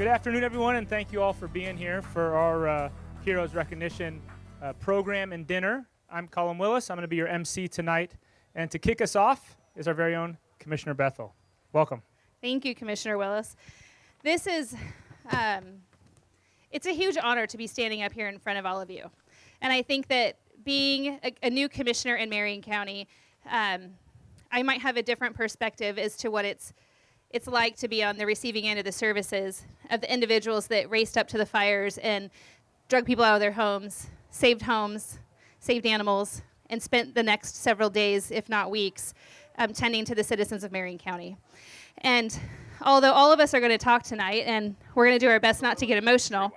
Good afternoon, everyone, and thank you all for being here for our Heroes Recognition program and dinner. I'm Colin Willis. I'm going to be your MC tonight. And to kick us off is our very own Commissioner Bethel. Welcome. Thank you, Commissioner Willis. This is, it's a huge honor to be standing up here in front of all of you. And I think that being a new commissioner in Marion County, I might have a different perspective as to what it's like to be on the receiving end of the services of the individuals that raced up to the fires and drug people out of their homes, saved animals, and spent the next several days, if not weeks, tending to the citizens of Marion County. And although all of us are going to talk tonight, and we're going to do our best not to get emotional,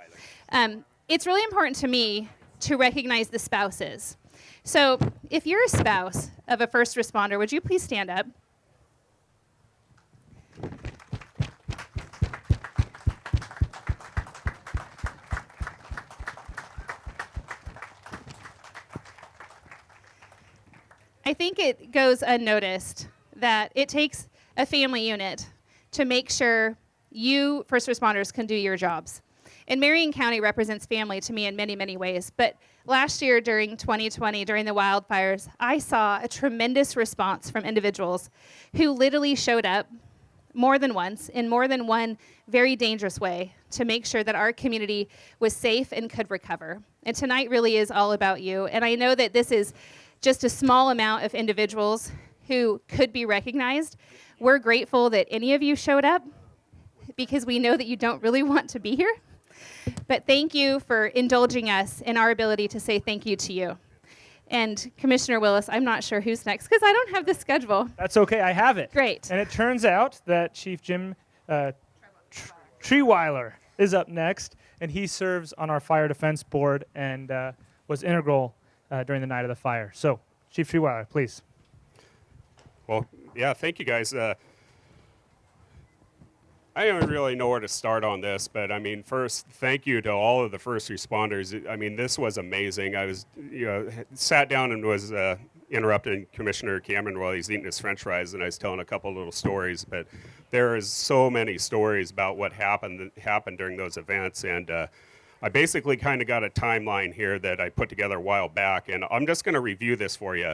it's really important to me to recognize the spouses. So if you're a spouse of a first responder, would you please stand up? I think it goes unnoticed that it takes a family unit to make sure you first responders can do your jobs. And Marion County represents family to me in many, many ways. But last year during 2020, during the wildfires, I saw a tremendous response from individuals who literally showed up more than once in more than one very dangerous way to make sure that our community was safe and could recover. And tonight really is all about you. And I know that this is just a small amount of individuals who could be recognized. We're grateful that any of you showed up because we know that you don't really want to be here. But thank you for indulging us in our ability to say thank you to you. And Commissioner Willis, I'm not sure who's next because I don't have the schedule. That's okay, I have it. Great. And it turns out that Chief Jim Treeweiler is up next, and he serves on our fire defense board and was integral during the night of the fire. So, Chief Treeweiler, please. Well, yeah, thank you guys. I don't really know where to start on this, but I mean, first, thank you to all of the first responders. I mean, this was amazing. I was, sat down and was interrupting Commissioner Cameron while he's eating his French fries, and I was telling a couple little stories. But there is so many stories about what happened during those events, and I basically kind of got a timeline here that I put together a while back, and I'm just going to review this for you.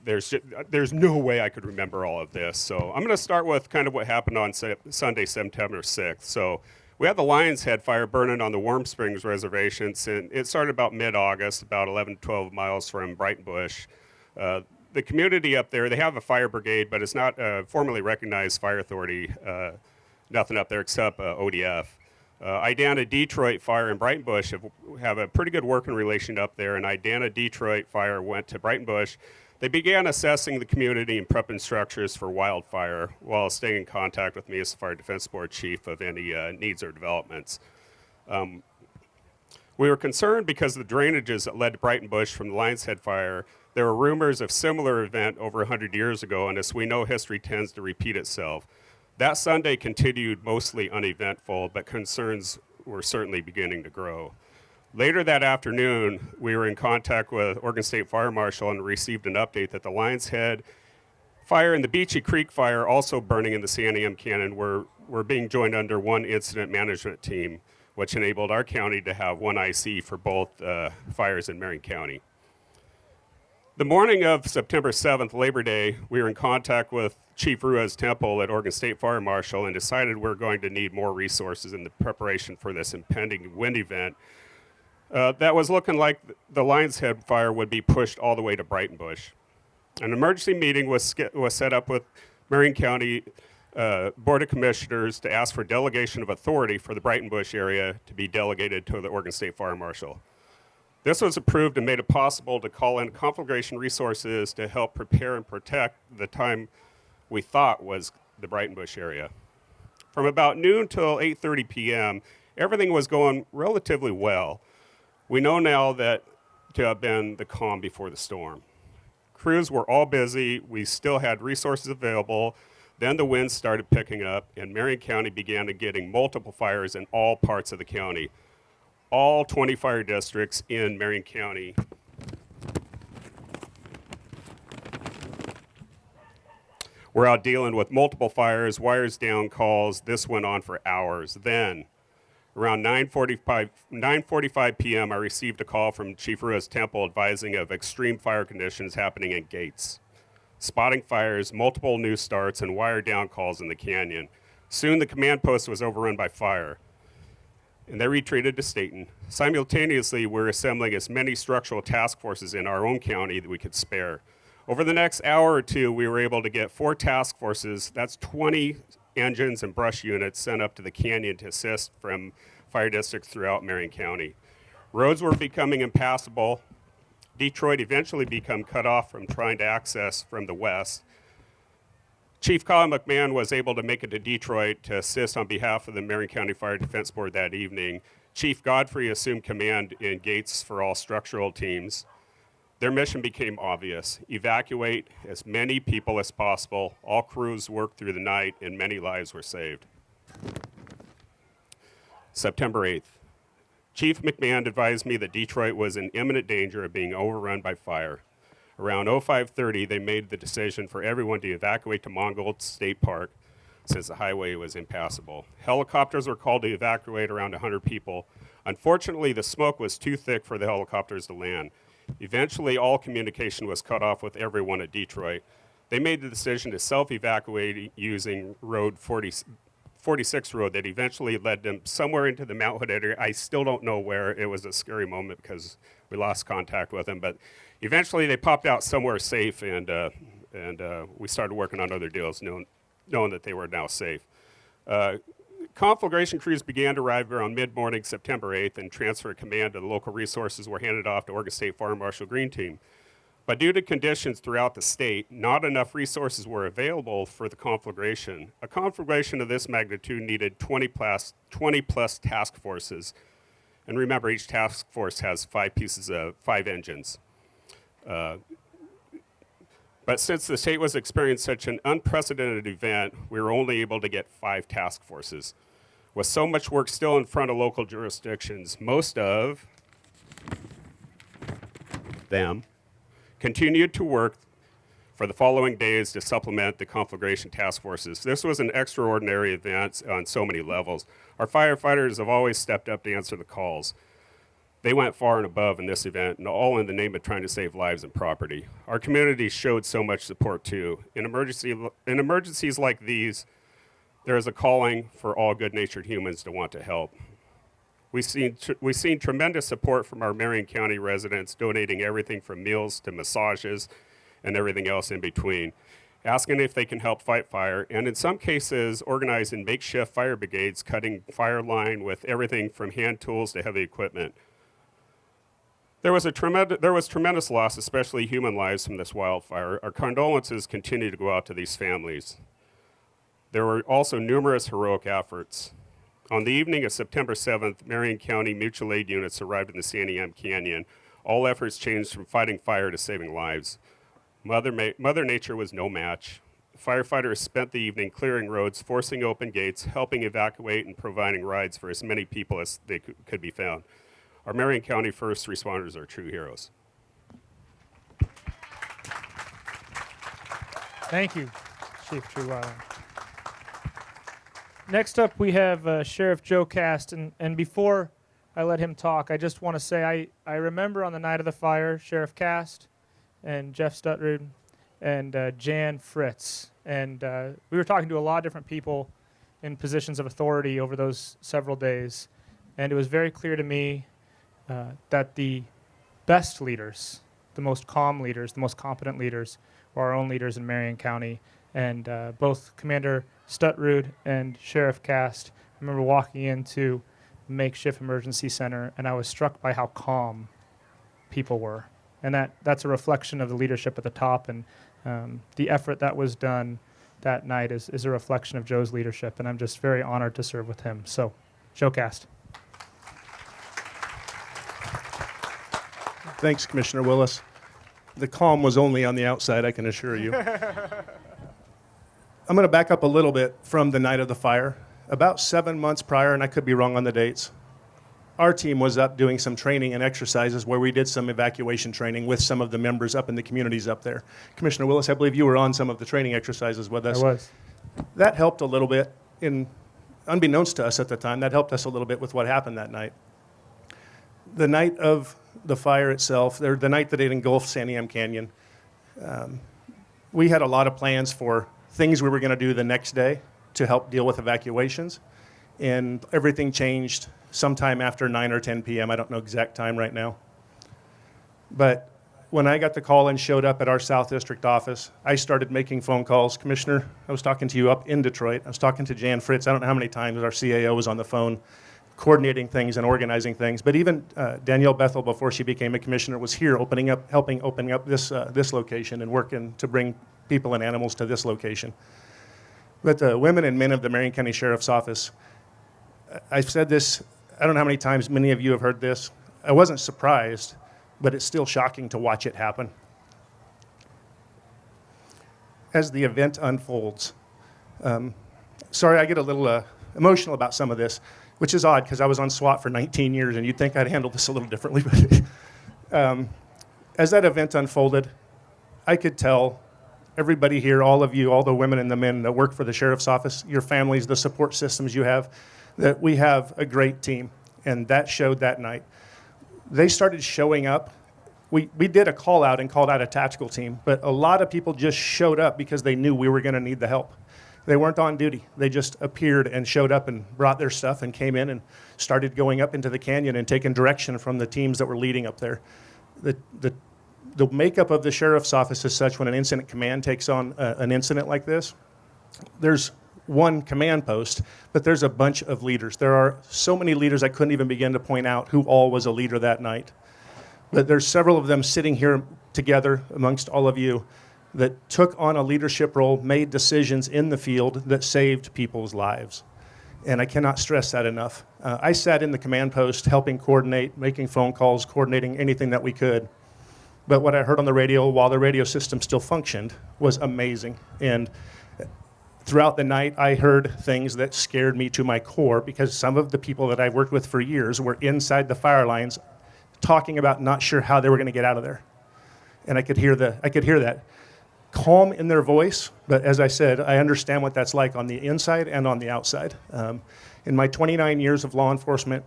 There's no way I could remember all of this, so I'm going to start with kind of what happened on Sunday, September 6th. So we had the Lion's Head fire burning on the Warm Springs reservations, and it started about mid-August, about 11 to 12 miles from Brighton Bush. The community up there, they have a fire brigade, but it's not a formally recognized fire authority, nothing up there except ODF. Idana Detroit Fire and Brighton Bush have a pretty good working relation up there, and Idana Detroit Fire went to Brighton Bush. They began assessing the community and prepping structures for wildfire while staying in contact with me as the Fire Defense Board Chief of any needs or developments. We were concerned because of the drainages that led to Brighton Bush from the Lion's Head fire. There were rumors of similar event over 100 years ago, and as we know, history tends to repeat itself. That Sunday continued mostly uneventful, but concerns were certainly beginning to grow. Later that afternoon, we were in contact with Oregon State Fire Marshal and received an update that the Lion's Head fire and the Beachy Creek fire, also burning in the Santiam Canyon, were being joined under one incident management team, which enabled our county to have one IC for both fires in Marion County. The morning of September 7th, Labor Day, we were in contact with Chief Ruiz Temple at Oregon State Fire Marshal and decided we're going to need more resources in the preparation for this impending wind event. That was looking like the Lion's Head fire would be pushed all the way to Brighton Bush. An emergency meeting was set up with Marion County Board of Commissioners to ask for delegation of authority for the Brighton Bush area to be delegated to the Oregon State Fire Marshal. This was approved and made it possible to call in conflagration resources to help prepare and protect the time we thought was the Brighton Bush area. From about noon till 8:30 p.m., everything was going relatively well. We know now that to have been the calm before the storm. Crews were all busy. We still had resources available. Then the winds started picking up, and Marion County began getting multiple fires in all parts of the county. All 20 fire districts in Marion County We're out dealing with multiple fires, wires down calls. This went on for hours. Then, around 9:45 p.m., I received a call from Chief Rua's Temple advising of extreme fire conditions happening in Gates. Spotting fires, multiple new starts, and wire down calls in the canyon. Soon the command post was overrun by fire, and they retreated to Staten. Simultaneously, we're assembling as many structural task forces in our own county that we could spare. Over the next hour or two, we were able to get 4 task forces, that's 20 engines and brush units sent up to the canyon to assist from fire districts throughout Marion County. Roads were becoming impassable. Detroit eventually became cut off from trying to access from the west. Chief Colin McMahon was able to make it to Detroit to assist on behalf of the Marion County Fire Defense Board that evening. Chief Godfrey assumed command in Gates for all structural teams. Their mission became obvious: evacuate as many people as possible. All crews worked through the night, and many lives were saved. September 8th. Chief McMahon advised me that Detroit was in imminent danger of being overrun by fire. Around 05:30, they made the decision for everyone to evacuate to Mongold State Park since the highway was impassable. Helicopters were called to evacuate around 100 people. Unfortunately, the smoke was too thick for the helicopters to land. Eventually, all communication was cut off with everyone at Detroit. They made the decision to self-evacuate using Road 46 road that eventually led them somewhere into the Mount Hood area. I still don't know where. It was a scary moment because we lost contact with them. But eventually, they popped out somewhere safe, and we started working on other deals, knowing that they were now safe. Conflagration crews began to arrive around mid-morning September 8th, and transfer of command to the local resources were handed off to Oregon State Fire Marshal Green Team. But due to conditions throughout the state, not enough resources were available for the conflagration. A conflagration of this magnitude needed 20 plus task forces. And remember, each task force has 5 engines. But since the state was experiencing such an unprecedented event, we were only able to get 5 task forces. With so much work still in front of local jurisdictions, most of them continued to work for the following days to supplement the conflagration task forces. This was an extraordinary event on so many levels. Our firefighters have always stepped up to answer the calls. They went far and above in this event, and all in the name of trying to save lives and property. Our community showed so much support too. In emergencies like these, there is a calling for all good-natured humans to want to help. We've seen tremendous support from our Marion County residents, donating everything from meals to massages and everything else in between, asking if they can help fight fire, and in some cases, organizing makeshift fire brigades, cutting fire line with everything from hand tools to heavy equipment. There was tremendous loss, especially human lives, from this wildfire. Our condolences continue to go out to these families. There were also numerous heroic efforts. On the evening of September 7th, Marion County mutual aid units arrived in the Santiam Canyon. All efforts changed from fighting fire to saving lives. Mother Nature was no match. Firefighters spent the evening clearing roads, forcing open gates, helping evacuate, and providing rides for as many people as they could be found. Our Marion County first responders are true heroes. Thank you, Chief Trueweiler. Next up, we have Sheriff Joe Cast, and before I let him talk, I just want to say I remember on the night of the fire, Sheriff Cast and Jeff Stutrud and Jan Fritz, and we were talking to a lot of different people in positions of authority over those several days, and it was very clear to me that the best leaders, the most calm leaders, the most competent leaders were our own leaders in Marion County. And both Commander Stutrud and Sheriff Cast, I remember walking into the makeshift emergency center, and I was struck by how calm people were. And that's a reflection of the leadership at the top, and the effort that was done that night is a reflection of Joe's leadership, and I'm just very honored to serve with him. So, Joe Cast. Thanks, Commissioner Willis. The calm was only on the outside, I can assure you. I'm going to back up a little bit from the night of the fire. About 7 months prior, and I could be wrong on the dates, our team was up doing some training and exercises where we did some evacuation training with some of the members up in the communities up there. Commissioner Willis, I believe you were on some of the training exercises with us. I was. That helped a little bit, unbeknownst to us at the time, that helped us a little bit with what happened that night. The night of the fire itself, the night that it engulfed Santiam Canyon, we had a lot of plans for things we were going to do the next day to help deal with evacuations, and everything changed sometime after 9 or 10 p.m. I don't know exact time right now. But when I got the call and showed up at our South District office, I started making phone calls. Commissioner, I was talking to you up in Detroit. I was talking to Jan Fritz. I don't know how many times our CAO was on the phone coordinating things and organizing things. But even Danielle Bethel, before she became a commissioner, was here helping opening up this location and working to bring people and animals to this location. But the women and men of the Marion County Sheriff's Office, I've said this, I don't know how many times many of you have heard this. I wasn't surprised, but it's still shocking to watch it happen. As the event unfolds, sorry, I get a little emotional about some of this, which is odd because I was on SWAT for 19 years and you'd think I'd handle this a little differently. But as that event unfolded, I could tell everybody here, all of you, all the women and the men that work for the Sheriff's Office, your families, the support systems you have, that we have a great team, and that showed that night. They started showing up. We did a call out and called out a tactical team, but a lot of people just showed up because they knew we were going to need the help. They weren't on duty. They just appeared and showed up and brought their stuff and came in and started going up into the canyon and taking direction from the teams that were leading up there. The makeup of the Sheriff's Office is such when an incident command takes on an incident like this, there's one command post, but there's a bunch of leaders. There are so many leaders I couldn't even begin to point out who all was a leader that night. But there's several of them sitting here together amongst all of you that took on a leadership role, made decisions in the field that saved people's lives. And I cannot stress that enough. I sat in the command post helping coordinate, making phone calls, coordinating anything that we could. But what I heard on the radio while the radio system still functioned was amazing. And throughout the night, I heard things that scared me to my core because some of the people that I've worked with for years were inside the fire lines talking about not sure how they were going to get out of there. And I could hear that calm in their voice, but as I said, I understand what that's like on the inside and on the outside. In my 29 years of law enforcement,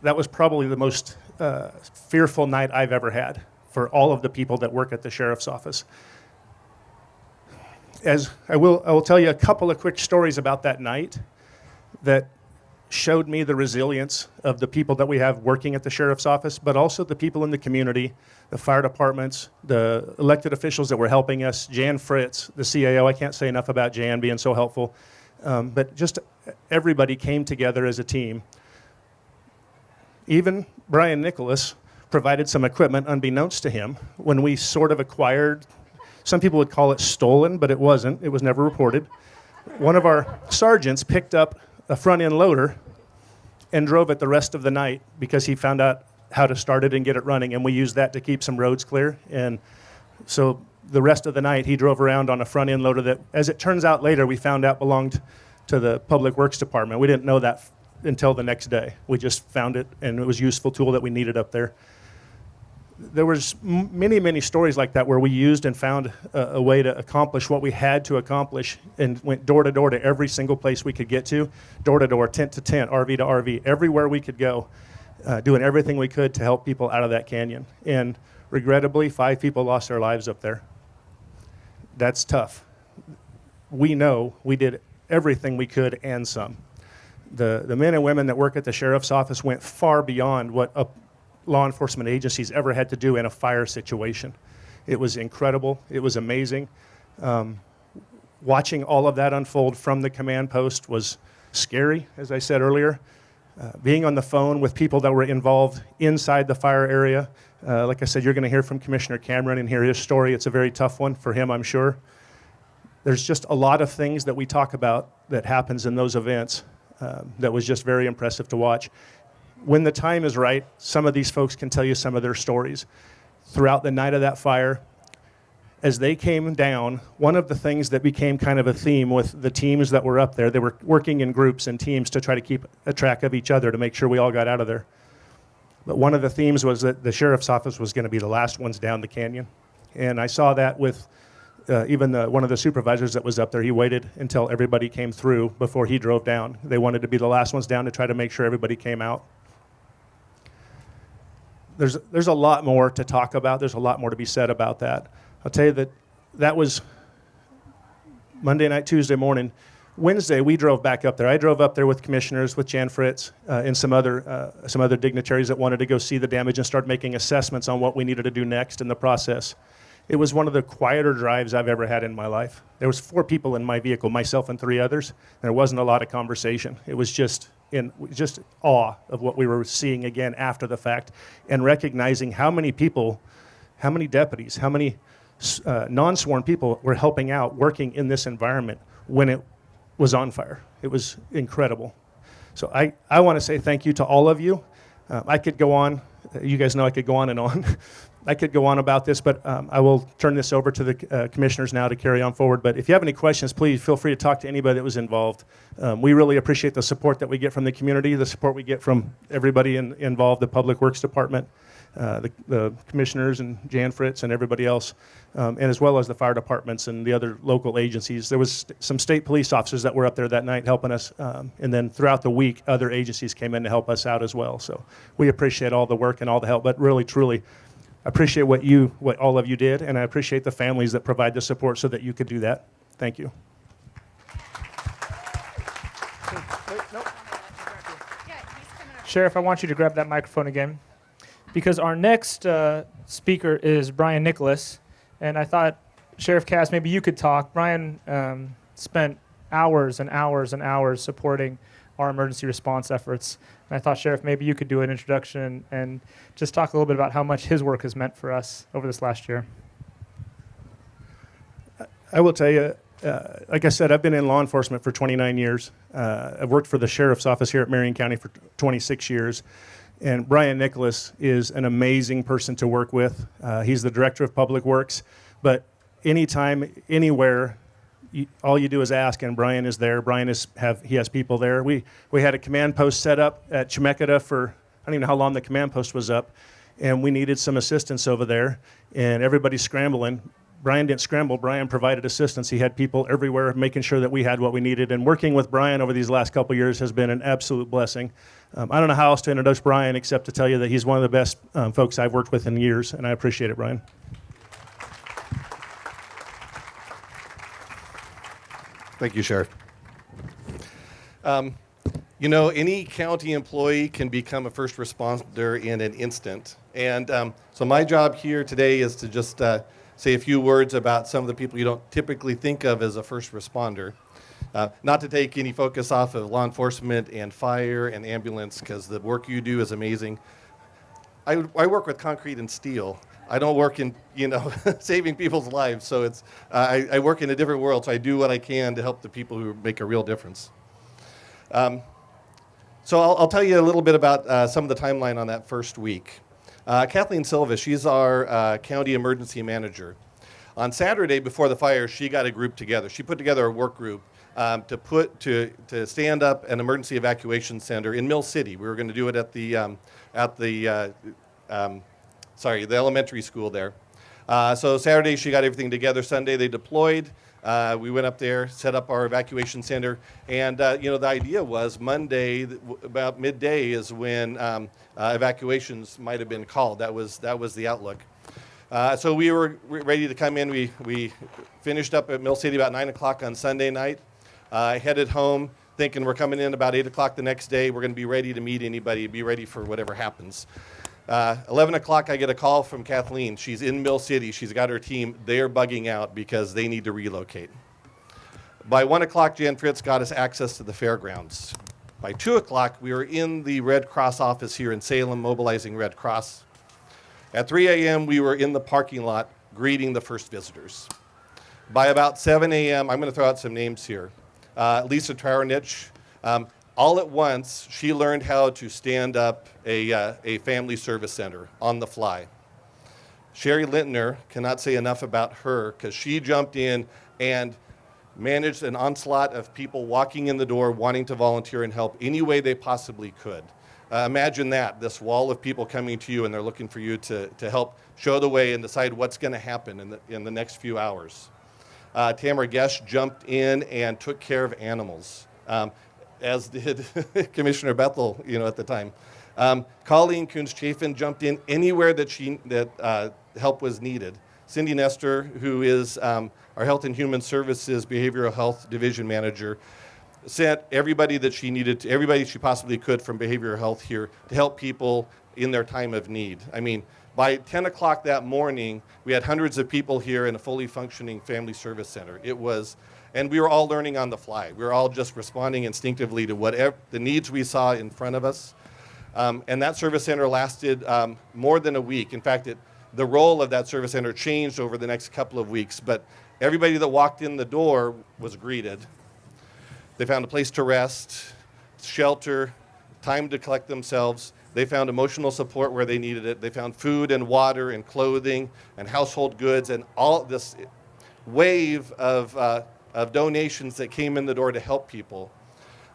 that was probably the most fearful night I've ever had for all of the people that work at the Sheriff's Office. As I will tell you a couple of quick stories about that night that showed me the resilience of the people that we have working at the Sheriff's Office, but also the people in the community, the fire departments, the elected officials that were helping us, Jan Fritz, the CAO. I can't say enough about Jan being so helpful. But just everybody came together as a team. Even Brian Nicholas provided some equipment unbeknownst to him when we sort of acquired, some people would call it stolen, but it wasn't. It was never reported. One of our sergeants picked up a front-end loader and drove it the rest of the night because he found out how to start it and get it running, and we used that to keep some roads clear. And so the rest of the night, he drove around on a front-end loader that, as it turns out later, we found out belonged to the Public Works Department. We didn't know that until the next day. We just found it, and it was a useful tool that we needed up there. There was many, many stories like that where we used and found a way to accomplish what we had to accomplish and went door to door to every single place we could get to, door to door, tent to tent, RV to RV, everywhere we could go, doing everything we could to help people out of that canyon. And regrettably, 5 people lost their lives up there. That's tough. We know we did everything we could and some. The men and women that work at the Sheriff's Office went far beyond what a law enforcement agencies ever had to do in a fire situation. It was incredible. It was amazing. Watching all of that unfold from the command post was scary, as I said earlier. Being on the phone with people that were involved inside the fire area. Like I said, you're going to hear from Commissioner Cameron and hear his story. It's a very tough one for him, I'm sure. There's just a lot of things that we talk about that happens in those events that was just very impressive to watch. When the time is right, some of these folks can tell you some of their stories. Throughout the night of that fire, as they came down, one of the things that became kind of a theme with the teams that were up there, they were working in groups and teams to try to keep a track of each other to make sure we all got out of there. But one of the themes was that the sheriff's office was going to be the last ones down the canyon. And I saw that with even one of the supervisors that was up there. He waited until everybody came through before he drove down. They wanted to be the last ones down to try to make sure everybody came out. There's a lot more to talk about. There's a lot more to be said about that. I'll tell you that was Monday night, Tuesday morning. Wednesday, we drove back up there. I drove up there with commissioners, with Jan Fritz, and some other dignitaries that wanted to go see the damage and start making assessments on what we needed to do next in the process. It was one of the quieter drives I've ever had in my life. There was 4 people in my vehicle, myself and 3 others. There wasn't a lot of conversation. It was just awe of what we were seeing again after the fact, and recognizing how many people, how many deputies, how many non-sworn people were helping out, working in this environment when it was on fire. It was incredible. So I want to say thank you to all of you. I could go on. You guys know I could go on and on. I could go on about this, but I will turn this over to the commissioners now to carry on forward. But if you have any questions, please feel free to talk to anybody that was involved. We really appreciate the support that we get from the community, the support we get from everybody involved, the Public Works Department, the commissioners and Jan Fritz and everybody else, and as well as the fire departments and the other local agencies. There was some state police officers that were up there that night helping us, and then throughout the week, other agencies came in to help us out as well. So we appreciate all the work and all the help, but really, truly, appreciate what all of you did, and I appreciate the families that provide the support so that you could do that. Thank you. Sheriff, I want you to grab that microphone again, because our next speaker is Brian Nicholas, and I thought, Sheriff Cass, maybe you could talk. Brian spent hours and hours and hours supporting our emergency response efforts. And I thought, Sheriff, maybe you could do an introduction and just talk a little bit about how much his work has meant for us over this last year. I will tell you, like I said, I've been in law enforcement for 29 years. I've worked for the sheriff's office here at Marion County for 26 years. And Brian Nicholas is an amazing person to work with. He's the director of public works. But anytime, anywhere, all you do is ask, and Brian is there. He has people there. We had a command post set up at Chemeketa for, I don't even know how long the command post was up, and we needed some assistance over there, and everybody's scrambling. Brian didn't scramble. Brian provided assistance. He had people everywhere making sure that we had what we needed, and working with Brian over these last couple of years has been an absolute blessing. I don't know how else to introduce Brian except to tell you that he's one of the best folks I've worked with in years, and I appreciate it, Brian. Thank you, Sheriff. You know, any county employee can become a first responder in an instant. And so my job here today is to just say a few words about some of the people you don't typically think of as a first responder. Not to take any focus off of law enforcement and fire and ambulance, because the work you do is amazing. I work with concrete and steel. I don't work in, saving people's lives. So it's I work in a different world. So I do what I can to help the people who make a real difference. So I'll tell you a little bit about some of the timeline on that first week. Kathleen Silva, she's our county emergency manager. On Saturday before the fire, she got a group together. She put together a work group to stand up an emergency evacuation center in Mill City. We were going to do it at the elementary school there. So Saturday she got everything together. Sunday they deployed. We went up there, set up our evacuation center, and the idea was Monday about midday is when evacuations might have been called. That was the outlook. So we were ready to come in. We finished up at Mill City about 9 o'clock on Sunday night. Headed home, thinking we're coming in about 8 o'clock the next day. We're going to be ready to meet anybody, be ready for whatever happens. 11 o'clock, I get a call from Kathleen. She's in Mill City. She's got her team. They're bugging out because they need to relocate. By 1 o'clock, Jan Fritz got us access to the fairgrounds. By 2 o'clock, we were in the Red Cross office here in Salem, mobilizing Red Cross. At 3 a.m., we were in the parking lot greeting the first visitors. By about 7 a.m., I'm going to throw out some names here. Lisa Traronich, all at once, she learned how to stand up a family service center on the fly. Sherry Lintner, cannot say enough about her, because she jumped in and managed an onslaught of people walking in the door wanting to volunteer and help any way they possibly could. Imagine that, this wall of people coming to you and they're looking for you to help show the way and decide what's going to happen in the next few hours. Tamara Gesh jumped in and took care of animals, as did Commissioner Bethel, at the time. Colleen Kuntz-Chafin jumped in anywhere that help was needed. Cindy Nestor, who is our Health and Human Services Behavioral Health Division Manager, sent everybody that she needed, everybody she possibly could from behavioral health here to help people in their time of need. I mean, by 10 o'clock that morning, we had hundreds of people here in a fully functioning family service center. And we were all learning on the fly. We were all just responding instinctively to whatever the needs we saw in front of us. And that service center lasted more than a week. In fact, the role of that service center changed over the next couple of weeks, but everybody that walked in the door was greeted. They found a place to rest, shelter, time to collect themselves. They found emotional support where they needed it. They found food and water and clothing and household goods, and all this wave of donations that came in the door to help people.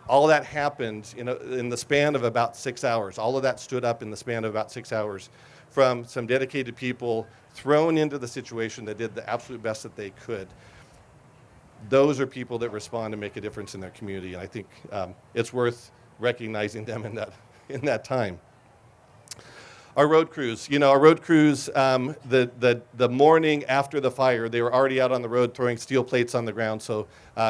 All that happened in the span of about 6 hours. All of that stood up in the span of about 6 hours from some dedicated people thrown into the situation that did the absolute best that they could. Those are people that respond and make a difference in their community, and I think it's worth recognizing them in that time. Our road crews, the morning after the fire, they were already out on the road throwing steel plates on the ground, so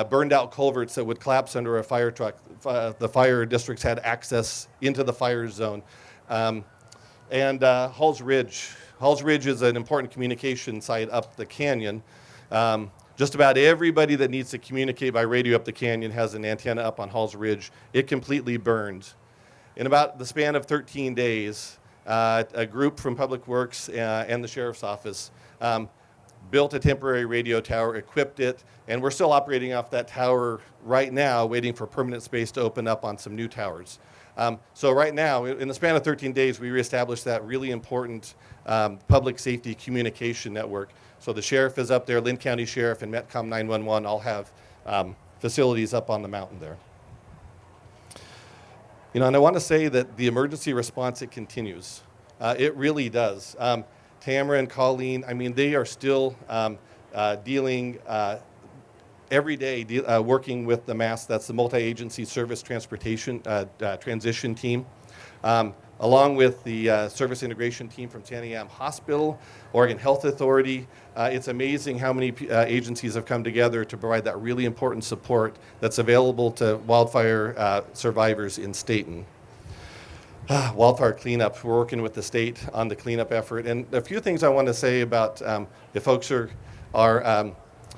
burned out culverts that would collapse under a fire truck. The fire districts had access into the fire zone. And Halls Ridge. Halls Ridge is an important communication site up the canyon. Just about everybody that needs to communicate by radio up the canyon has an antenna up on Halls Ridge. It completely burned. In about the span of 13 days, a group from Public Works and the Sheriff's Office built a temporary radio tower, equipped it, and we're still operating off that tower right now, waiting for permanent space to open up on some new towers. So right now, in the span of 13 days, we reestablished that really important public safety communication network. So the sheriff is up there, Linn County Sheriff and Metcom 911 all have facilities up on the mountain there. And I want to say that the emergency response, it continues. It really does. Tamara and Colleen, they are still dealing every day, working with the MASS, that's the Multi-Agency Service Transportation Transition Team, along with the Service Integration Team from Santiam Hospital, Oregon Health Authority. It's amazing how many agencies have come together to provide that really important support that's available to wildfire survivors in Staten. Wildfire cleanup, we're working with the state on the cleanup effort. And a few things I want to say about if folks are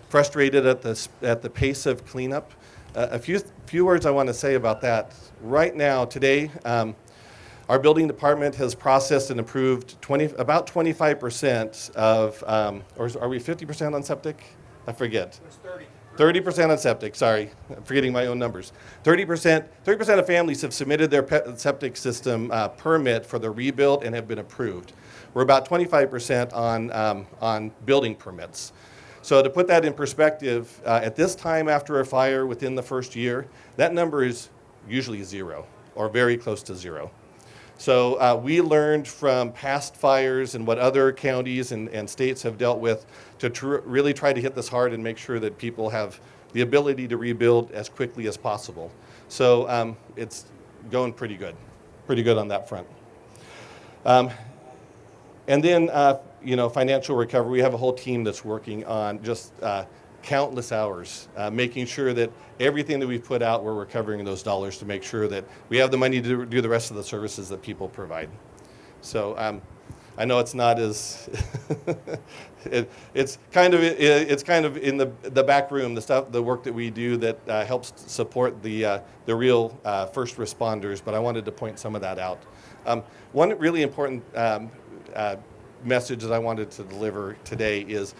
frustrated at the pace of cleanup. A few words I want to say about that. Right now, today, our building department has processed and approved about 25% of, or are we 50% on septic? I forget. It's 30. 30% on septic, sorry, I'm forgetting my own numbers. 30% of families have submitted their septic system permit for the rebuild and have been approved. We're about 25% on building permits. So to put that in perspective, at this time after a fire within the first year, that number is usually zero or very close to zero. So we learned from past fires and what other counties and states have dealt with to really try to hit this hard and make sure that people have the ability to rebuild as quickly as possible. So it's going pretty good on that front. And then, financial recovery. We have a whole team that's working on just countless hours, making sure that everything that we've put out, we're recovering those dollars to make sure that we have the money to do the rest of the services that people provide. So I know it's not as it's kind of in the back room, the work that we do that helps support the real first responders. But I wanted to point some of that out. One really important message that I wanted to deliver today is,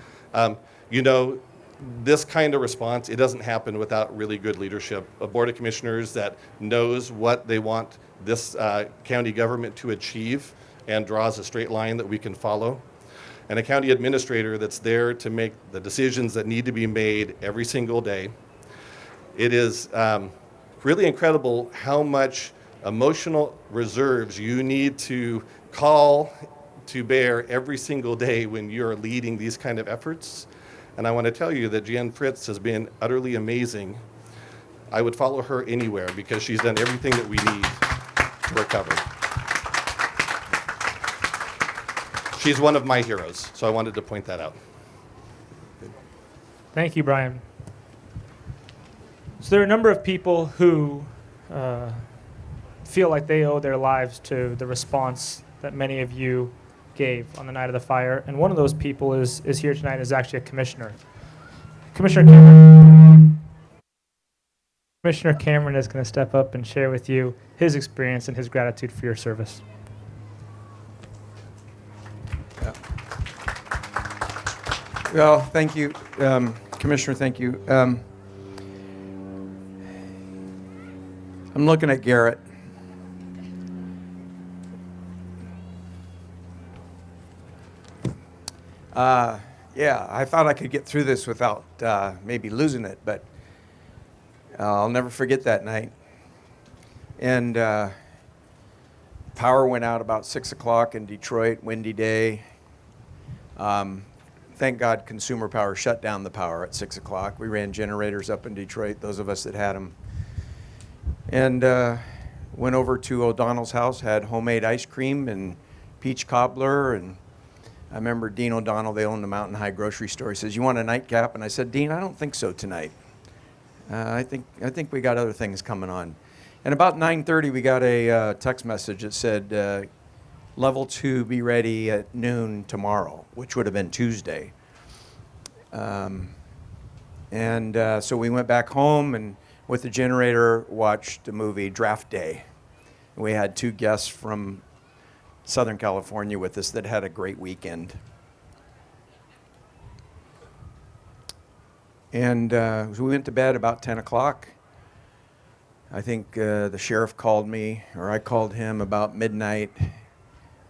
this kind of response, it doesn't happen without really good leadership. A board of commissioners that knows what they want this county government to achieve and draws a straight line that we can follow. and a county administrator that's there to make the decisions that need to be made every single day. It is really incredible how much emotional reserves you need to call to bear every single day when you're leading these kind of efforts. And I want to tell you that Jan Fritz has been utterly amazing. I would follow her anywhere because she's done everything that we need to recover. She's one of my heroes, so I wanted to point that out. Thank you, Brian. So there are a number of people who feel like they owe their lives to the response that many of you gave on the night of the fire, and one of those people is here tonight, is actually a commissioner. Commissioner Cameron is going to step up and share with you his experience and his gratitude for your service. Well, thank you, Commissioner, thank you. I'm looking at Garrett. Yeah, I thought I could get through this without maybe losing it, but I'll never forget that night. And power went out about 6 o'clock in Detroit, windy day. Thank God Consumer Power shut down the power at 6 o'clock. We ran generators up in Detroit, those of us that had them. And went over to O'Donnell's house, had homemade ice cream and peach cobbler. And I remember Dean O'Donnell, they owned the Mountain High grocery store. He says, "You want a nightcap?" And I said, "Dean, I don't think so tonight. I think we got other things coming on." And about 9:30, we got a text message that said, "Level 2, be ready at noon tomorrow," which would have been Tuesday. So we went back home and with the generator watched the movie Draft Day. We had 2 guests from Southern California with us that had a great weekend. And so we went to bed about 10 o'clock. I think the sheriff called me, or I called him about midnight,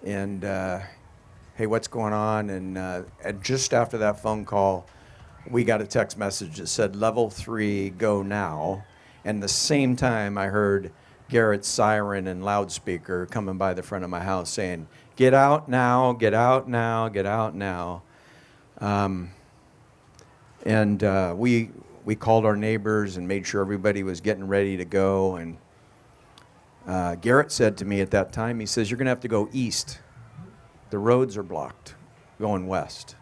and hey, what's going on? And just after that phone call, we got a text message that said, "Level 3, go now." And the same time, I heard Garrett's siren and loudspeaker coming by the front of my house saying, "Get out now, get out now, get out now." We called our neighbors and made sure everybody was getting ready to go. And Garrett said to me at that time, he says, "You're going to have to go east. The roads are blocked going west."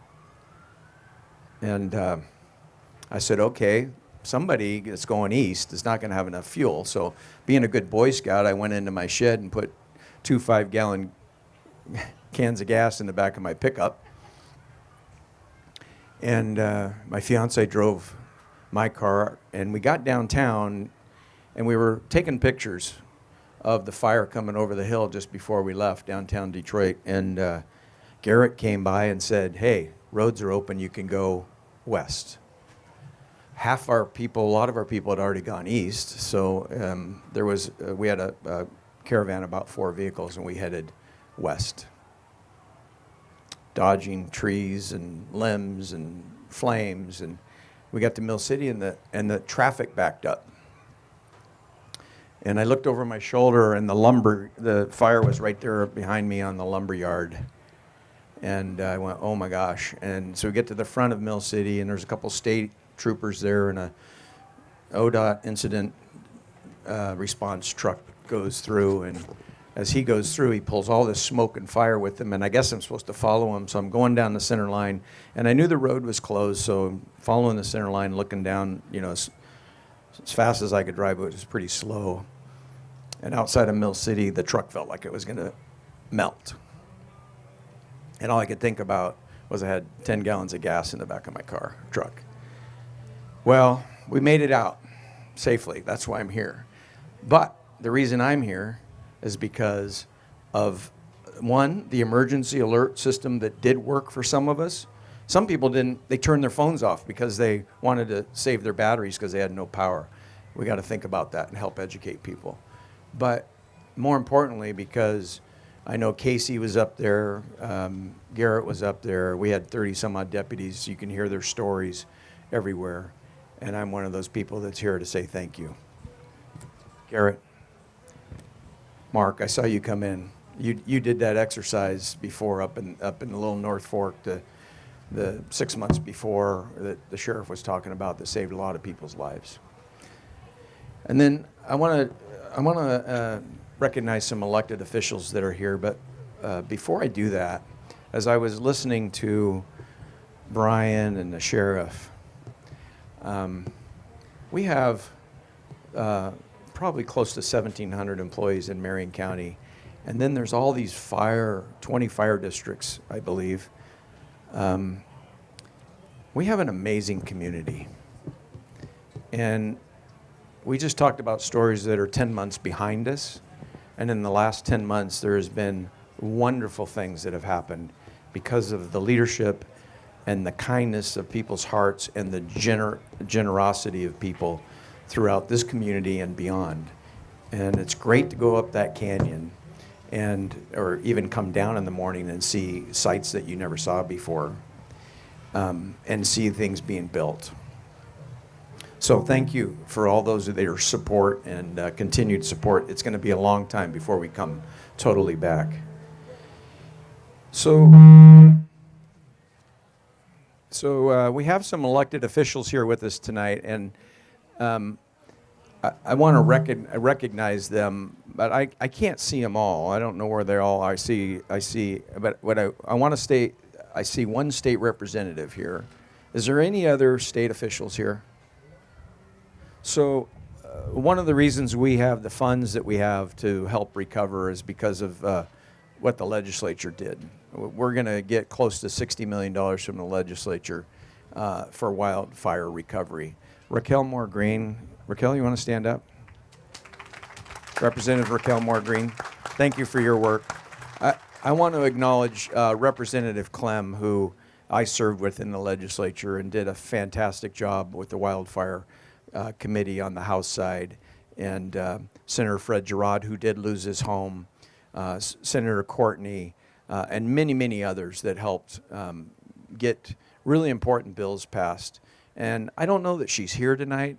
And I said, "Okay, somebody that's going east is not going to have enough fuel." So being a good Boy Scout, I went into my shed and put 2 5-gallon cans of gas in the back of my pickup. And my fiance drove my car, and we got downtown, and we were taking pictures of the fire coming over the hill just before we left downtown Detroit. And Garrett came by and said, "Hey, roads are open, you can go west." Half our people, a lot of our people had already gone east, so we had a caravan, about 4 vehicles, and we headed west, dodging trees and limbs and flames. And we got to Mill City, and the traffic backed up. And I looked over my shoulder, and the fire was right there behind me on the lumber yard. And I went, "Oh my gosh." And so we get to the front of Mill City, and there's a couple state troopers there, and a ODOT incident response truck goes through. And as he goes through, he pulls all this smoke and fire with him, and I guess I'm supposed to follow him. So I'm going down the center line, and I knew the road was closed, so I'm following the center line, looking down, as fast as I could drive, but it was pretty slow. And outside of Mill City, the truck felt like it was going to melt. And all I could think about was I had 10 gallons of gas in the back of my truck. Well, we made it out safely. That's why I'm here. But the reason I'm here is because of, one, the emergency alert system that did work for some of us. Some people didn't. They turned their phones off because they wanted to save their batteries because they had no power. We got to think about that and help educate people. But more importantly, because I know Casey was up there, Garrett was up there. We had 30 some odd deputies. You can hear their stories everywhere. And I'm one of those people that's here to say thank you. Garrett, Mark, I saw you come in. You did that exercise before up in the Little North Fork, the 6 months before that the sheriff was talking about, that saved a lot of people's lives. And then I want to recognize some elected officials that are here, but before I do that, as I was listening to Brian and the sheriff, we have probably close to 1,700 employees in Marion County, and then there's all these 20 fire districts, I believe. We have an amazing community, and we just talked about stories that are 10 months behind us, and in the last 10 months there has been wonderful things that have happened because of the leadership and the kindness of people's hearts and the generosity of people throughout this community and beyond. And it's great to go up that canyon or even come down in the morning and see sites that you never saw before, and see things being built. So thank you for all those of their support and continued support. It's going to be a long time before we come totally back. So we have some elected officials here with us tonight, and I want to recognize them, but I can't see them all. I don't know where they're all. I see, but what I want to state, I see one state representative here. Is there any other state officials here? So one of the reasons we have the funds that we have to help recover is because of what the legislature did. We're going to get close to $60 million from the legislature for wildfire recovery. Raquel Moore Green. Raquel, you want to stand up? Representative Raquel Moore Green, thank you for your work. I want to acknowledge Representative Clem, who I served with in the legislature and did a fantastic job with the wildfire committee on the House side, and Senator Fred Girod, who did lose his home, Senator Courtney, and many, many others that helped get really important bills passed. And I don't know that she's here tonight,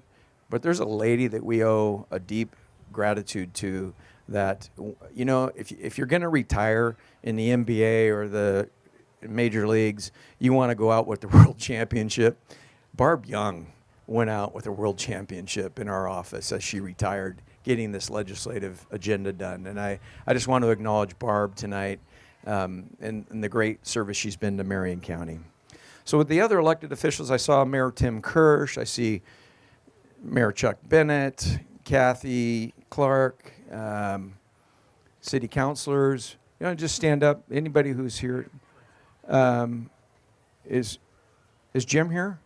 but there's a lady that we owe a deep gratitude to that, you know, if you're going to retire in the NBA or the major leagues, you want to go out with the world championship. Barb Young went out with a world championship in our office as she retired, getting this legislative agenda done. And I just want to acknowledge Barb tonight and the great service she's been to Marion County. So with the other elected officials, I saw Mayor Tim Kirsch, I see Mayor Chuck Bennett, Kathy Clark, city councilors. You know, just stand up. Anybody who's here. Is Jim here?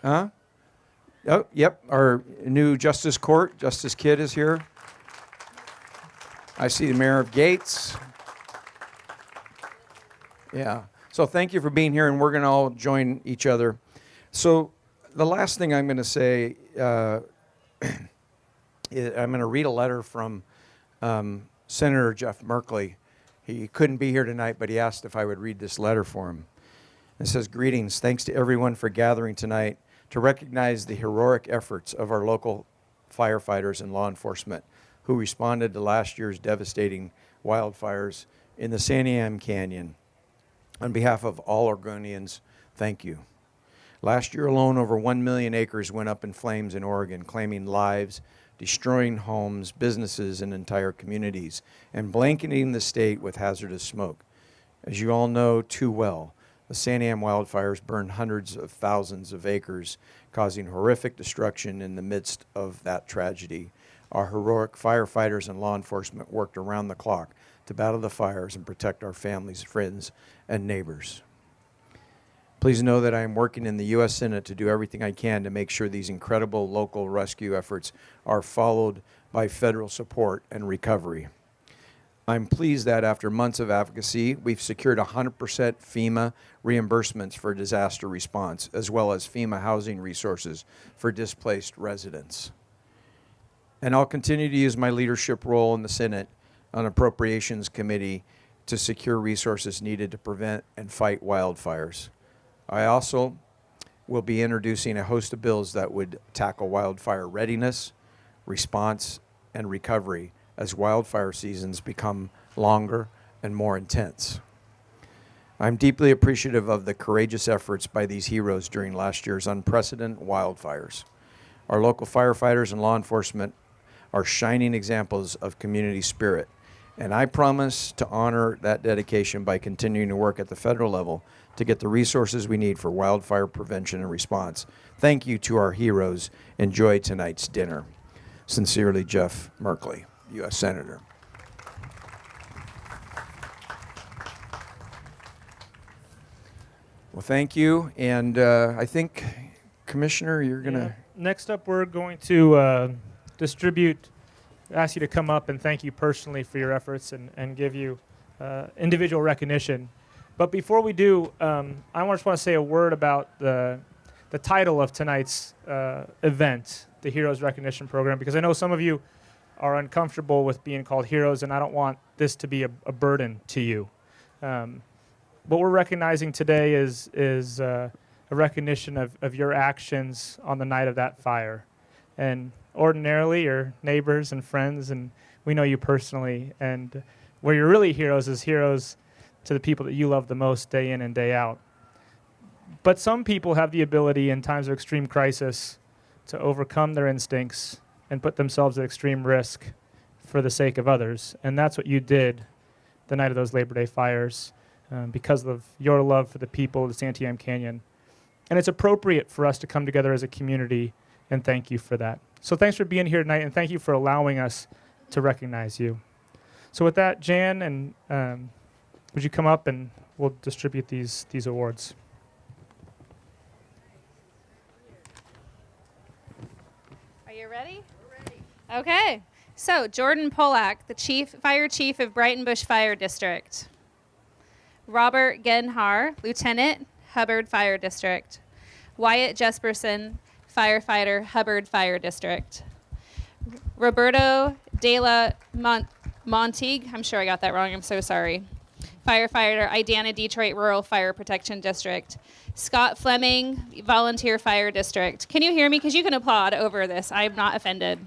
Huh? Oh, yep. Our new Justice Court, Justice Kidd is here. I see the Mayor of Gates. Yeah. So thank you for being here, and we're going to all join each other. So the last thing I'm going to say, I'm going to read a letter from Senator Jeff Merkley. He couldn't be here tonight, but he asked if I would read this letter for him. It says, "Greetings. Thanks to everyone for gathering tonight to recognize the heroic efforts of our local firefighters and law enforcement who responded to last year's devastating wildfires in the Santiam Canyon. On behalf of all Oregonians, thank you. Last year alone, over 1 million acres went up in flames in Oregon, claiming lives, destroying homes, businesses, and entire communities, and blanketing the state with hazardous smoke. As you all know too well, the Santiam Wildfires burned hundreds of thousands of acres, causing horrific destruction in the midst of that tragedy. Our heroic firefighters and law enforcement worked around the clock to battle the fires and protect our families, friends, and neighbors. Please know that I am working in the U.S. Senate to do everything I can to make sure these incredible local rescue efforts are followed by federal support and recovery. I'm pleased that after months of advocacy, we've secured 100% FEMA reimbursements for disaster response, as well as FEMA housing resources for displaced residents. And I'll continue to use my leadership role in the Senate on Appropriations Committee to secure resources needed to prevent and fight wildfires. I also will be introducing a host of bills that would tackle wildfire readiness, response, and recovery as wildfire seasons become longer and more intense. I'm deeply appreciative of the courageous efforts by these heroes during last year's unprecedented wildfires. Our local firefighters and law enforcement are shining examples of community spirit, and I promise to honor that dedication by continuing to work at the federal level to get the resources we need for wildfire prevention and response. Thank you to our heroes. Enjoy tonight's dinner. Sincerely, Jeff Merkley, U.S. Senator. Well, thank you. And I think, Commissioner, you're going to... Next up, we're going to ask you to come up and thank you personally for your efforts and give you individual recognition. But before we do, I just want to say a word about the title of tonight's event, the Heroes Recognition Program, because I know some of you are uncomfortable with being called heroes, and I don't want this to be a burden to you. What we're recognizing today is a recognition of your actions on the night of that fire. And ordinarily, your neighbors and friends, and we know you personally, and where you're really heroes is heroes to the people that you love the most day in and day out. But some people have the ability in times of extreme crisis to overcome their instincts and put themselves at extreme risk for the sake of others. And that's what you did the night of those Labor Day fires because of your love for the people of the Santiam Canyon. And it's appropriate for us to come together as a community and thank you for that. So thanks for being here tonight, and thank you for allowing us to recognize you. So with that, Jan, and would you come up and we'll distribute these awards. Are you ready? We're ready. Okay. So Jordan Polak, the Fire Chief of Brighton Bush Fire District. Robert Genhar, Lieutenant, Hubbard Fire District. Wyatt Jesperson, Firefighter, Hubbard Fire District. Roberto de la Montigue, I'm sure I got that wrong, I'm so sorry. Firefighter, Idana Detroit Rural Fire Protection District. Scott Fleming, Volunteer Fire District. Can you hear me? Because you can applaud over this. I'm not offended.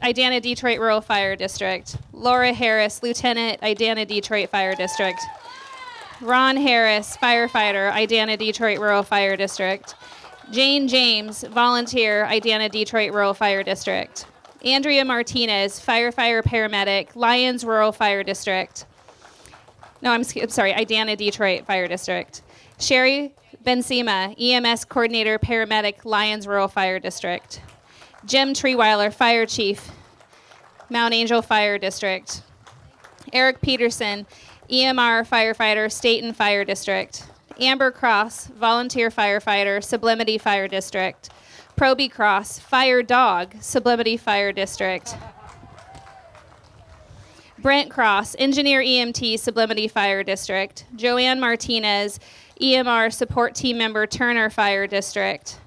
Idana Detroit Rural Fire District. Laura Harris, Lieutenant, Idana Detroit Fire District. Ron Harris, Firefighter, Idana Detroit Rural Fire District. Jane James, Volunteer, Idana Detroit Rural Fire District. Andrea Martinez, Firefighter Paramedic, Lyons Rural Fire District. No, I'm sorry, Idana Detroit Fire District. Sherry Benzema, EMS Coordinator, Paramedic, Lyons Rural Fire District. Jim Treeweiler, Fire Chief, Mount Angel Fire District. Eric Peterson, EMR Firefighter, Staten Fire District. Amber Cross, Volunteer Firefighter, Sublimity Fire District. Proby Cross, Fire Dog, Sublimity Fire District. Brent Cross, Engineer EMT, Sublimity Fire District. Joanne Martinez, EMR Support Team Member, Turner Fire District.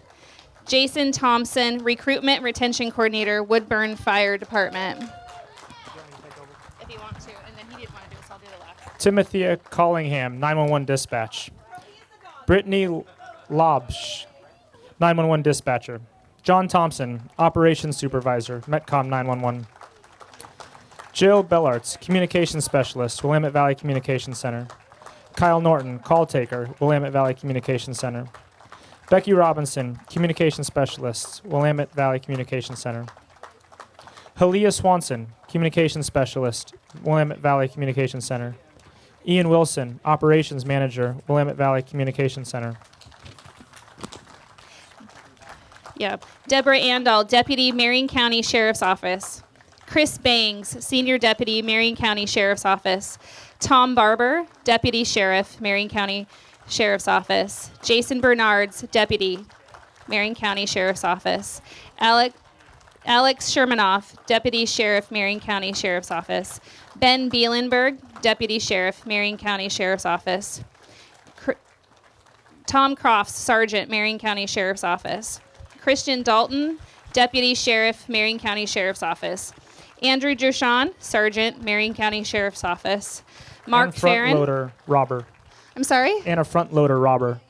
Jason Thompson, Recruitment Retention Coordinator, Woodburn Fire Department. If you want to, and then he didn't want to do it, so I'll do the last. Timothea Collingham, 911 Dispatch. Brittany Lobsch, 911 Dispatcher. John Thompson, Operations Supervisor, Metcom 911. Jill Bellarts, Communications Specialist, Willamette Valley Communications Center. Kyle Norton, Call Taker, Willamette Valley Communications Center. Becky Robinson, Communications Specialist, Willamette Valley Communications Center. Halia Swanson, Communications Specialist, Willamette Valley Communications Center. Ian Wilson, Operations Manager, Willamette Valley Communications Center. Yeah. Deborah Andal, Deputy, Marion County Sheriff's Office. Chris Bangs, Senior Deputy, Marion County Sheriff's Office. Tom Barber, Deputy Sheriff, Marion County Sheriff's Office. Jason Bernards, Deputy, Marion County Sheriff's Office. Alex Shermanoff, Deputy Sheriff, Marion County Sheriff's Office. Ben Bielenberg, Deputy Sheriff, Marion County Sheriff's Office. Tom Crofts, Sergeant, Marion County Sheriff's Office. Christian Dalton, Deputy Sheriff, Marion County Sheriff's Office. Andrew Gershon, Sergeant, Marion County Sheriff's Office. Mark And front Farron. loader robber. I'm sorry? And a front loader robber.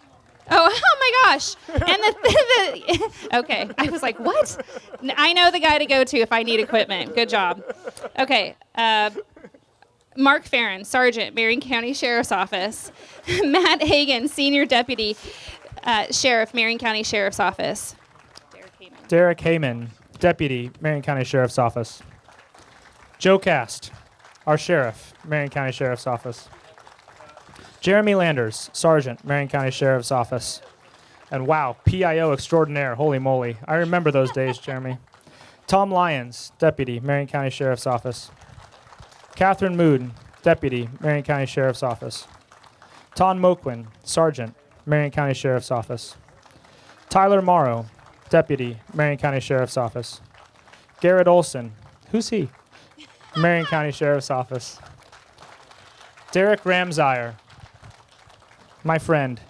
Oh my gosh. And okay. I was like, what? I know the guy to go to if I need equipment. Good job. Okay. Mark Farron, Sergeant, Marion County Sheriff's Office. Matt Hagan, Senior Deputy Sheriff, Marion County Sheriff's Office. Derek Heyman, Deputy, Marion County Sheriff's Office. Joe Cast, our Sheriff, Marion County Sheriff's Office. Jeremy Landers, Sergeant, Marion County Sheriff's Office. And wow, PIO extraordinaire, holy moly. I remember those days, Jeremy. Tom Lyons, Deputy, Marion County Sheriff's Office. Catherine Mood, Deputy, Marion County Sheriff's Office. Ton Moquin, Sergeant, Marion County Sheriff's Office. Tyler Morrow, Deputy, Marion County Sheriff's Office. Garrett Olson, who's he? Marion County Sheriff's Office. Derek Ramsire, my friend,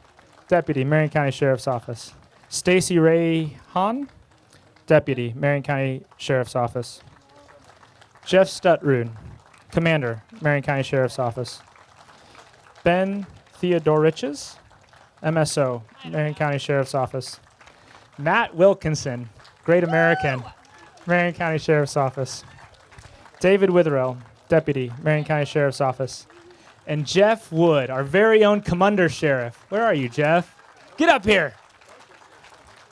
Deputy, Marion County Sheriff's Office. Stacy Ray Hahn, Deputy, Marion County Sheriff's Office. Jeff Stutrud, Commander, Marion County Sheriff's Office. Ben Theodoriches, MSO, Marion County Sheriff's Office. Matt Wilkinson, Great American, Marion County Sheriff's Office. David Witherell, Deputy, Marion County Sheriff's Office. And Jeff Wood, our very own Commander Sheriff. Where are you, Jeff? Get up here.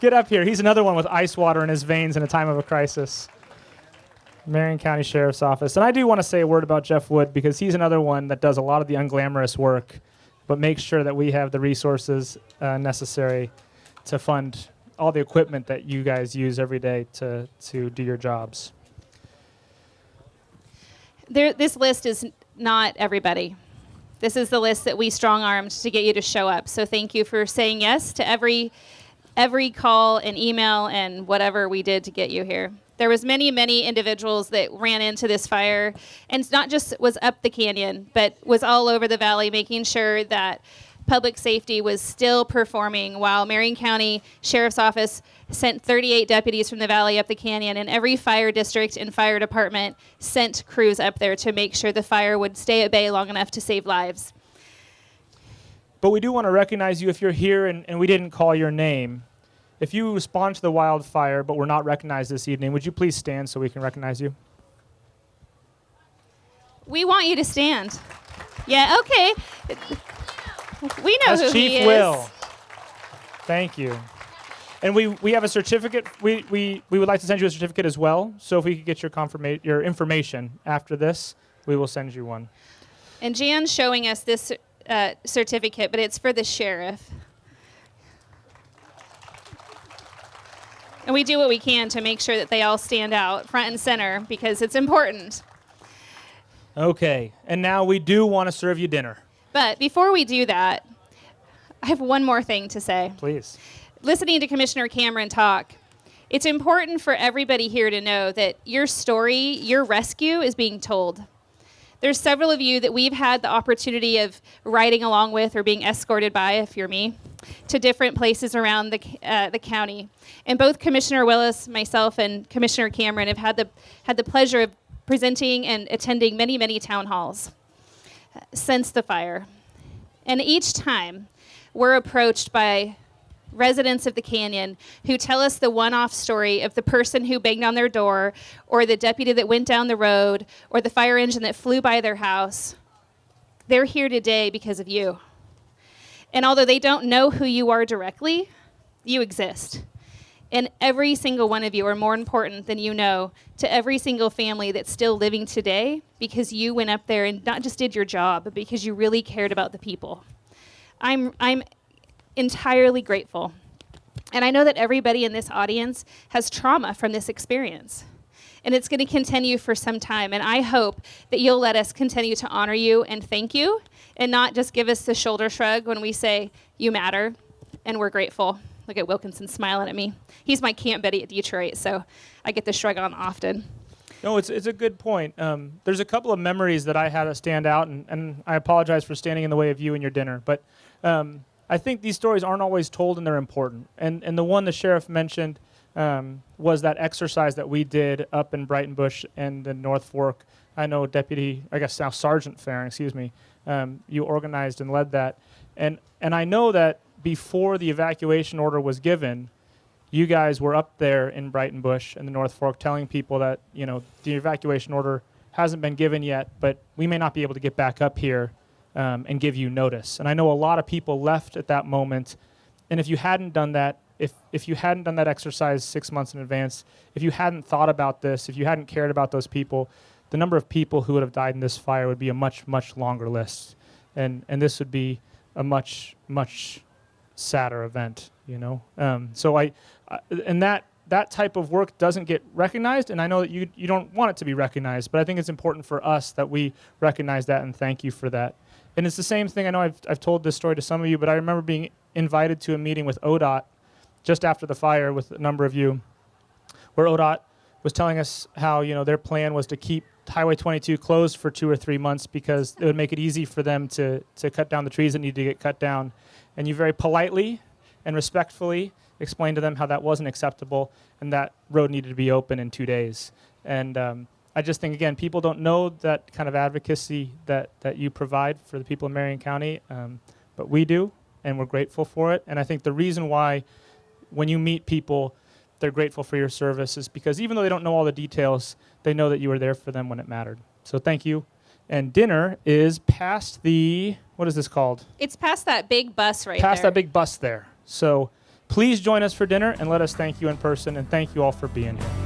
Get up here. He's another one with ice water in his veins in a time of a crisis. Marion County Sheriff's Office. And I do want to say a word about Jeff Wood because he's another one that does a lot of the unglamorous work, but makes sure that we have the resources necessary to fund all the equipment that you guys use every day to do your jobs. This list is not everybody. This is the list that we strong-armed to get you to show up. So thank you for saying yes to every call and email and whatever we did to get you here. There was many, many individuals that ran into this fire, and it's not just was up the canyon, but was all over the valley, making sure that public safety was still performing while Marion County Sheriff's Office sent 38 deputies from the valley up the canyon, and every fire district and fire department sent crews up there to make sure the fire would stay at bay long enough to save lives. But we do want to recognize you if you're here and we didn't call your name. If you respond to the wildfire but were not recognized this evening, would you please stand so we can recognize you? We want you to stand. Yeah, okay. We know That's who Chief he is. Will. Thank you. And we have a certificate. We would like to send you a certificate as well. So if we could get your information after this, we will send you one. And Jan's showing us this certificate, but it's for the sheriff. And we do what we can to make sure that they all stand out front and center because it's important. Okay. And now we do want to serve you dinner. But before we do that, I have one more thing to say. Please. Listening to Commissioner Cameron talk, it's important for everybody here to know that your story, your rescue is being told. There's several of you that we've had the opportunity of riding along with or being escorted by, if you're me, to different places around the county. And both Commissioner Willis, myself, and Commissioner Cameron have had the pleasure of presenting and attending many, many town halls since the fire. And each time we're approached by residents of the canyon who tell us the one-off story of the person who banged on their door or the deputy that went down the road or the fire engine that flew by their house. They're here today because of you. And although they don't know who you are directly, you exist. And every single one of you are more important than you know to every single family that's still living today because you went up there and not just did your job, but because you really cared about the people. I'm entirely grateful. And I know that everybody in this audience has trauma from this experience. And it's going to continue for some time. And I hope that you'll let us continue to honor you and thank you and not just give us the shoulder shrug when we say, you matter, and we're grateful. Look at Wilkinson smiling at me. He's my camp buddy at Detroit, so I get the shrug on often. No, it's a good point. There's a couple of memories that I had that stand out, and I apologize for standing in the way of you and your dinner. But I think these stories aren't always told, and they're important. And the one the sheriff mentioned was that exercise that we did up in Brighton Bush and the North Fork. I know now Sergeant Farron, excuse me, you organized and led that. And I know that before the evacuation order was given, you guys were up there in Brighton Bush and the North Fork telling people that, the evacuation order hasn't been given yet, but we may not be able to get back up here and give you notice. And I know a lot of people left at that moment. And if you hadn't done that, if you hadn't done that exercise 6 months in advance, if you hadn't thought about this, if you hadn't cared about those people, the number of people who would have died in this fire would be a much, much longer list. And this would be a much, much sadder event, So and that type of work doesn't get recognized, and I know that you don't want it to be recognized, but I think it's important for us that we recognize that and thank you for that. And it's the same thing. I know I've told this story to some of you, but I remember being invited to a meeting with ODOT just after the fire with a number of you, where ODOT was telling us how their plan was to keep Highway 22 closed for 2 or 3 months because it would make it easy for them to cut down the trees that need to get cut down. And you very politely and respectfully explained to them how that wasn't acceptable and that road needed to be open in 2 days. And I just think, again, people don't know that kind of advocacy that you provide for the people in Marion County, but we do, and we're grateful for it. And I think the reason why when you meet people, they're grateful for your service is because even though they don't know all the details, they know that you were there for them when it mattered. So thank you. And dinner is past what is this called? It's past that big bus right there. Past that big bus there. So please join us for dinner and let us thank you in person, and thank you all for being here.